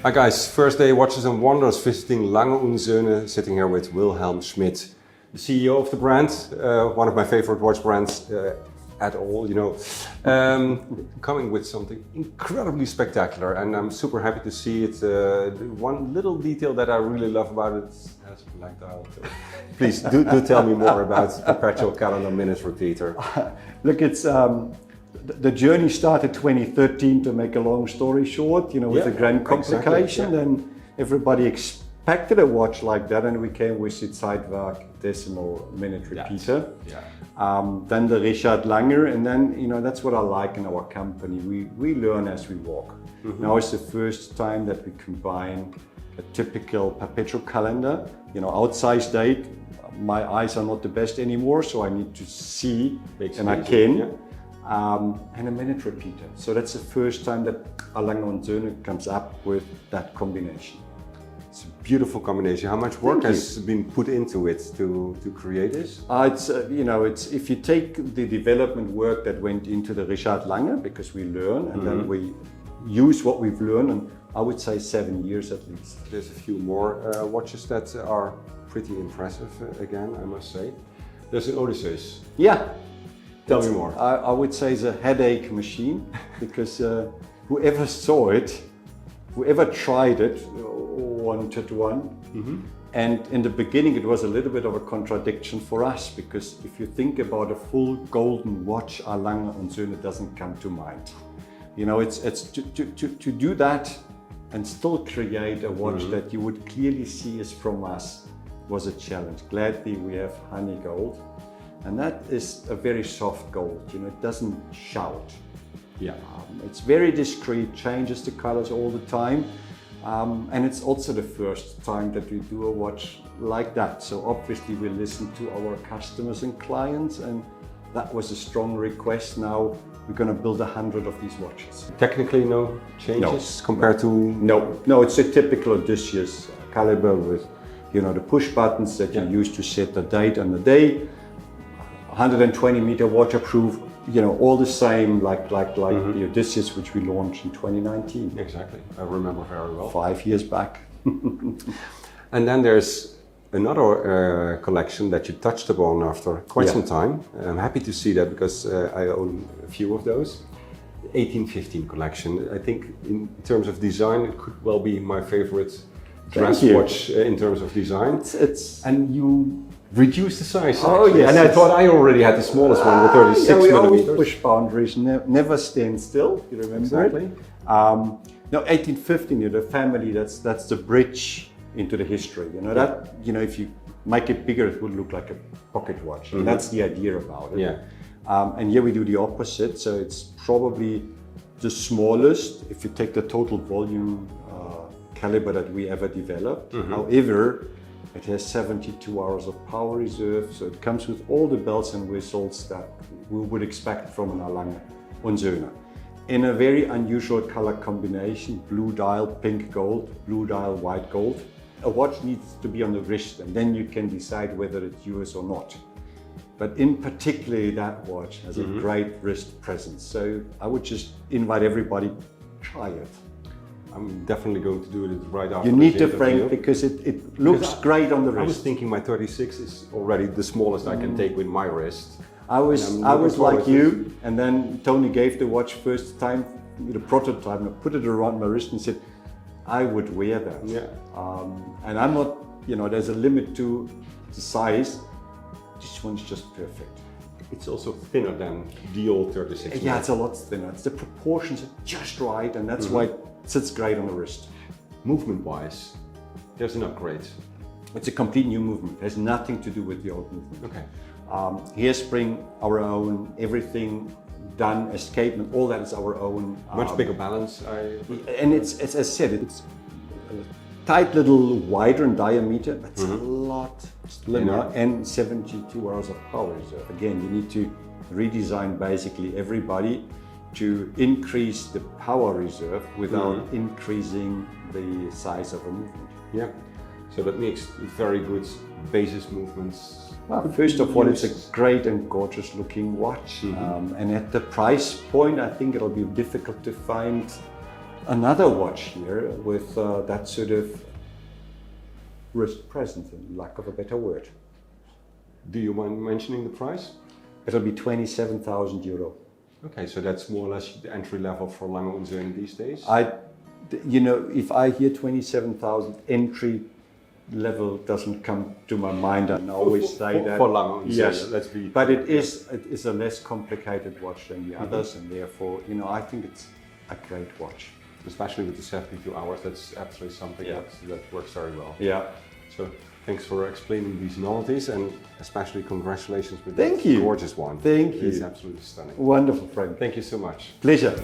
Hi guys, first day watches and wonders visiting Lange und Söhne, sitting here with Wilhelm Schmidt, the CEO of the brand, one of my favorite watch brands at all, you know. Coming with something incredibly spectacular, and I'm super happy to see it. One little detail that I really love about it has a black dial too. Please do tell me more about Perpetual calendar minutes repeater. Look, it's the journey started 2013, to make a long story short, you know, with the grand complication. Exactly, and everybody expected a watch like that, and we came with the Zeitwerk decimal minute repeater. Then the Richard Lange, and then, you know, that's what I like in our company. We learn as we walk. Now it's the first time that we combine a typical perpetual calendar, you know, outsized date. My eyes are not the best anymore, so I need to see, and I can. And a minute repeater. So that's the first time that A.Lange und Söhne comes up with that combination. It's a beautiful combination. How much work has been put into it to create this? It's you know, it's if you take the development work that went into the Richard Lange, because we learn and then we use what we've learned, and I would say 7 years at least. There's a few more watches that are pretty impressive again, I must say. There's an Odysseus. Yeah. Tell me more. I would say it's a headache machine, because whoever saw it, whoever tried it, wanted one. And in the beginning it was a little bit of a contradiction for us, because if you think about a full golden watch, A.Lange und Söhne doesn't come to mind. You know, it's to do that and still create a watch that you would clearly see is from us was a challenge. Gladly we have honey gold. And that is a very soft gold, you know, it doesn't shout. It's very discreet, changes the colors all the time. And it's also the first time that we do a watch like that. So obviously we listen to our customers and clients, and that was a strong request. Now we're going to build 100 of these watches. Technically no changes compared to... No, it's a typical Odysseus caliber with, you know, the push buttons that you use to set the date and the day. 120 meter waterproof, you know, all the same like the Odysseus, which we launched in 2019. Exactly, I remember very well. 5 years back. And then there's another collection that you touched upon after quite some time. I'm happy to see that, because I own a few of those. The 1815 collection. I think in terms of design, it could well be my favorite dress watch in terms of design. And you reduce the size. Yes. And I thought I already had the smallest one, the 36 we millimeters. always push boundaries, never stand still. You remember? Exactly. No, 1815, you know, the family. That's the bridge into the history. You know that. You know, if you make it bigger, it would look like a pocket watch. And that's the idea about it. And here we do the opposite. So it's probably the smallest if you take the total volume caliber that we ever developed. However, it has 72 hours of power reserve, so it comes with all the bells and whistles that we would expect from an A.Lange und Söhne. In a very unusual color combination, blue dial, pink gold, blue dial, white gold. A watch needs to be on the wrist, and then you can decide whether it's yours or not. But in particular, that watch has a great wrist presence. So I would just invite everybody, try it. I'm definitely going to do it right after. You need to frame, because it looks great on the wrist. I was thinking my 36 is already the smallest I can take with my wrist. I was like you, and then Tony gave the watch first time, the prototype, and I put it around my wrist and said, I would wear that. And I'm not, you know, there's a limit to the size. This one's just perfect. It's also thinner than the old 36. Yeah, it's a lot thinner. It's the proportions are just right, and that's why it sits great on the wrist. Movement-wise, there's an upgrade. It's a complete new movement. It has nothing to do with the old movement. Okay. Hairspring, our own, everything done, escapement, all that is our own. Much bigger balance. And it's, as I said, it's a tight little wider in diameter, but it's a lot slimmer, and 72 hours of power reserve. Again, you need to redesign basically everybody to increase the power reserve without increasing the size of a movement. Yeah, so that makes very good basis movements. Well, first of all, it's a great and gorgeous looking watch. And at the price point, I think it'll be difficult to find another watch here with that sort of wrist presence, in lack of a better word. Do you mind mentioning the price? It'll be 27,000 euro. Okay, so that's more or less the entry level for Lange und Söhne these days? If I hear 27,000, entry level doesn't come to my mind. I always say that. For Lange und Söhne, yes, let's be. But it is a less complicated watch than the others, and therefore, I think it's a great watch. Especially with the 72 hours, that's absolutely something that works very well. Yeah. So thanks for explaining these novelties, and especially congratulations with Thank that you. gorgeous one. Thank you. It's absolutely stunning. Wonderful, Frank. Thank you so much. Pleasure.